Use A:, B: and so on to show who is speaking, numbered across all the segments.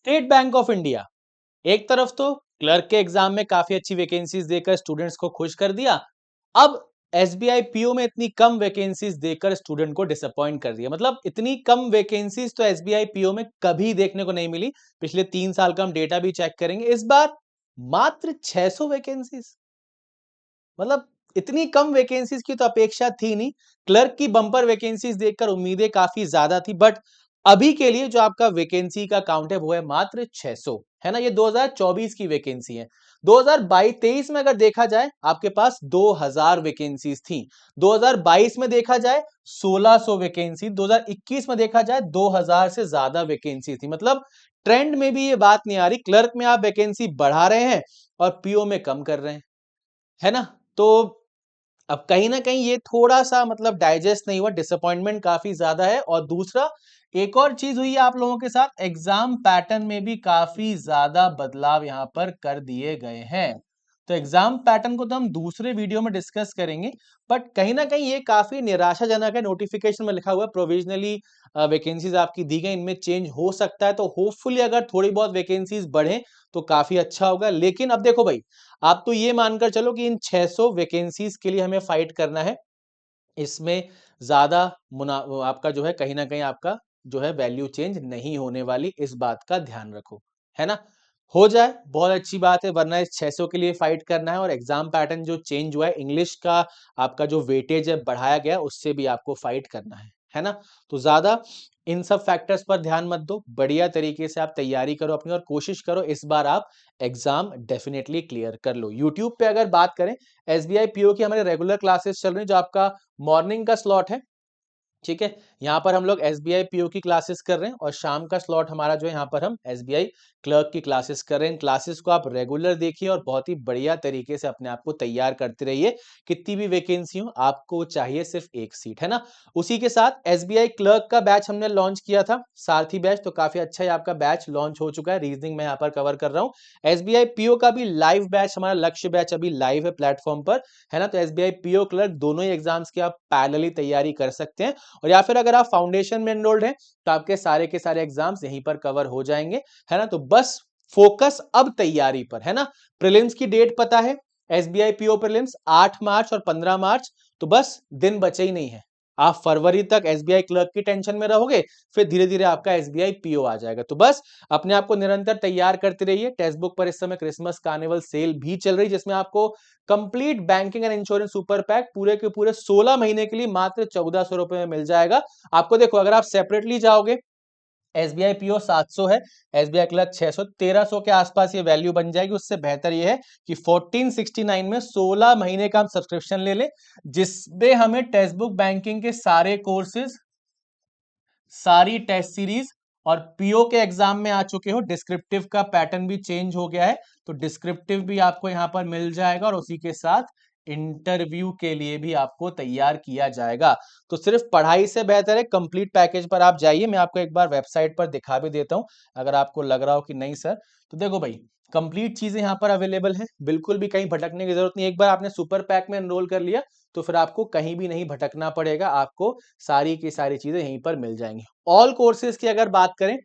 A: State bank of India एक तरफ तो क्लर्क के एग्जाम में काफी अच्छी वैकेंसीज देकर स्टूडेंट्स को खुश कर दिया। अब एसबीआई पीओ में इतनी कम वैकेंसीज देकर स्टूडेंट को डिसअपॉइंट कर दिया। मतलब इतनी कम वैकेंसीज तो एसबीआई पीओ में कभी देखने को नहीं मिली। पिछले 3 साल का हम डेटा भी चेक करेंगे, इस बार मात्र 600 वैकेंसीज। मतलब इतनी कम वैकेंसीज की तो अपेक्षा थी नहीं। क्लर्क की बम्पर वैकेंसीज देखकर उम्मीदें काफी ज्यादा थी, बट अभी के लिए जो आपका वैकेंसी का काउंट है वो है मात्र 600, है ना। ये 2024 की वैकेंसी है। 2022-23 में अगर देखा जाए आपके पास 2000 वैकेंसीज थी। 2022 में देखा जाए 1600 वैकेंसी, 2021 में देखा जाए 2000 से ज्यादा वैकेंसी थी। मतलब ट्रेंड में भी ये बात नहीं आ रही, क्लर्क में आप वैकेंसी बढ़ा रहे हैं और पीओ में कम कर रहे हैं, है ना। तो अब कहीं ना कहीं ये थोड़ा सा मतलब डाइजेस्ट नहीं हुआ, डिसअपॉइंटमेंट काफी ज्यादा है। और दूसरा एक और चीज हुई है आप लोगों के साथ, एग्जाम पैटर्न में भी काफी ज्यादा बदलाव यहां पर कर दिए गए हैं। तो एग्जाम पैटर्न को तो हम दूसरे वीडियो में डिस्कस करेंगे, बट कहीं ना कहीं ये काफी निराशाजनक है। नोटिफिकेशन में लिखा हुआ है प्रोविजनली वैकेंसीज आपकी दी गई, इनमें चेंज हो सकता है। तो होपफुली अगर थोड़ी बहुत वैकेंसीज बढ़े तो काफी अच्छा होगा। लेकिन अब देखो भाई, आप तो ये मानकर चलो कि इन 600 वैकेंसीज के लिए हमें फाइट करना है। इसमें ज्यादा आपका जो है कहीं ना कहीं आपका जो है वैल्यू चेंज नहीं होने वाली, इस बात का ध्यान रखो, है ना। हो जाए बहुत अच्छी बात है, वरना इस 600 के लिए फाइट करना है। और एग्जाम पैटर्न जो चेंज हुआ है, इंग्लिश का आपका जो वेटेज है बढ़ाया गया, उससे भी आपको फाइट करना है ना। तो ज्यादा इन सब फैक्टर्स पर ध्यान मत दो, बढ़िया तरीके से आप तैयारी करो अपनी और कोशिश करो इस बार आप एग्जाम डेफिनेटली क्लियर कर लो। यूट्यूब पे अगर बात करें, एसबीआई पीओ की हमारे रेगुलर क्लासेस चल रही हैं, जो आपका मॉर्निंग का स्लॉट है, ठीक है। यहाँ पर हम लोग एसबीआई पीओ की क्लासेस कर रहे हैं और शाम का स्लॉट हमारा जो है यहाँ पर हम एसबीआई क्लर्क की क्लासेस कर रहे हैं। इन क्लासेस को आप रेगुलर देखिए और बहुत ही बढ़िया तरीके से अपने आप को तैयार करते रहिए। कितनी भी वैकेंसी हो, आपको चाहिए सिर्फ एक सीट, है ना। उसी के साथ एसबीआई क्लर्क का बैच हमने लॉन्च किया था, सारथी बैच, तो काफी अच्छा ही आपका बैच लॉन्च हो चुका है। रीजनिंग मैं यहाँ पर कवर कर रहा हूँ। एसबीआई पीओ का भी लाइव बैच, हमारा लक्ष्य बैच अभी लाइव है प्लेटफॉर्म पर, है ना। तो एसबीआई पीओ क्लर्क दोनों ही एग्जाम्स की आप पैरेलली तैयारी कर सकते हैं। और या फिर अगर आप फाउंडेशन में एनरोल्ड हैं तो आपके सारे के सारे एग्जाम्स यहीं पर कवर हो जाएंगे, है ना। तो बस फोकस अब तैयारी पर, है ना। प्रीलिम्स की डेट पता है, एसबीआई पीओ प्रीलिम्स 8 मार्च और 15 मार्च, तो बस दिन बचे ही नहीं है। आप फरवरी तक एसबीआई क्लर्क की टेंशन में रहोगे, फिर धीरे धीरे आपका एसबीआई पीओ आ जाएगा। तो बस अपने आप को निरंतर तैयार करते रहिए। टेक्स्ट बुक पर इस समय क्रिसमस कार्निवल सेल भी चल रही है, जिसमें आपको complete banking and insurance super pack पूरे के पूरे 16 महीने के लिए मात्र 1400 रुपए में मिल जाएगा आपको। देखो अगर आप सेपरेटली जाओगे, एसबीआई पीओ 700 है, एसबीआई क्लर्क 600, 1300 के आसपास ये वैल्यू बन जाएगी। उससे बेहतर ये है कि 1469 में 16 महीने का हम सब्सक्रिप्शन ले लें, जिसमें हमें टेक्स्ट बुक बैंकिंग के सारे कोर्सेज, सारी टेस्ट सीरीज, और पीओ के एग्जाम में आ चुके हो, डिस्क्रिप्टिव का पैटर्न भी चेंज हो गया है, तो डिस्क्रिप्टिव भी आपको यहां पर मिल जाएगा। और उसी के साथ इंटरव्यू के लिए भी आपको तैयार किया जाएगा। तो सिर्फ पढ़ाई से बेहतर है कंप्लीट पैकेज पर आप जाइए। मैं आपको एक बार वेबसाइट पर दिखा भी देता हूं, अगर आपको लग रहा हो कि नहीं सर। तो देखो भाई, कंप्लीट चीजें यहाँ पर अवेलेबल है, बिल्कुल भी कहीं भटकने की जरूरत नहीं। एक बार आपने सुपर पैक में एनरोल कर लिया तो फिर आपको कहीं भी नहीं भटकना पड़ेगा, आपको सारी की सारी चीजें यहीं पर मिल जाएंगी। ऑल कोर्सेज की अगर बात करें,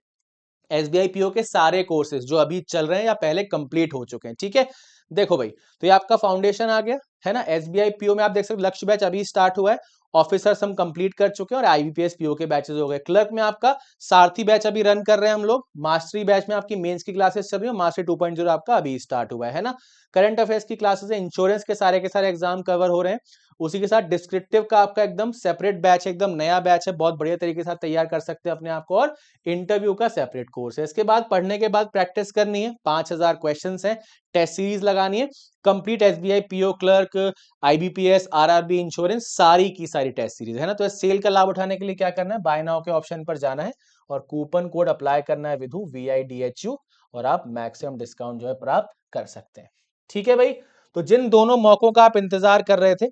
A: एसबीआई पीओ के सारे कोर्सेज जो अभी चल रहे हैं या पहले कंप्लीट हो चुके हैं, ठीक है। देखो भाई, तो ये आपका फाउंडेशन आ गया, है ना। एसबीआई पीओ में आप देख सकते हो लक्ष्य बैच अभी स्टार्ट हुआ है, ऑफिसर्स हम कंप्लीट कर चुके हैं और आईबीपीएस पीओ के बैचेस हो गए। क्लर्क में आपका सारथी बैच अभी रन कर रहे हैं हम लोग। मास्टरी बैच में आपकी मेंस की क्लासेस चल रही है, मास्टरी 2.0 आपका अभी स्टार्ट हुआ है ना। करंट अफेयर्स की क्लासेस है, इंश्योरेंस के सारे एग्जाम कवर हो रहे हैं। उसी के साथ डिस्क्रिप्टिव का आपका एकदम सेपरेट बैच है, एकदम नया बैच है, बहुत बढ़िया तरीके से तैयार कर सकते हैं अपने आप को। और इंटरव्यू का सेपरेट कोर्स है। इसके बाद पढ़ने के बाद प्रैक्टिस करनी है, 5000 क्वेश्चंस हैं, टेस्ट सीरीज लगानी है, complete SBI PO clerk, IBPS, RRB, insurance, सारी की सारी टेस्ट सीरीज, है ना। तो इस सेल का लाभ उठाने के लिए क्या करना है, बाय नाउ के ऑप्शन पर जाना है और कूपन कोड अप्लाई करना है विधु VIDHU, और आप मैक्सिमम डिस्काउंट जो है प्राप्त कर सकते हैं। ठीक है भाई, तो जिन दोनों मौकों का आप इंतजार कर रहे थे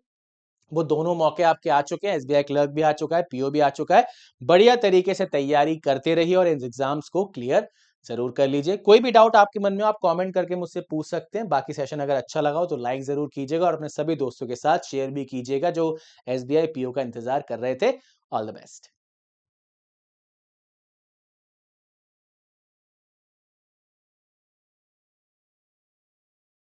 A: वो दोनों मौके आपके आ चुके हैं। एसबीआई क्लर्क भी आ चुका है, पीओ भी आ चुका है। बढ़िया तरीके से तैयारी करते रहिए और इन एग्जाम्स को क्लियर जरूर कर लीजिए। कोई भी डाउट आपके मन में आप कमेंट करके मुझसे पूछ सकते हैं। बाकी सेशन अगर अच्छा लगा हो तो लाइक जरूर कीजिएगा और अपने सभी दोस्तों के साथ शेयर भी कीजिएगा जो एसबीआई पीओ का इंतजार कर रहे थे। All the best.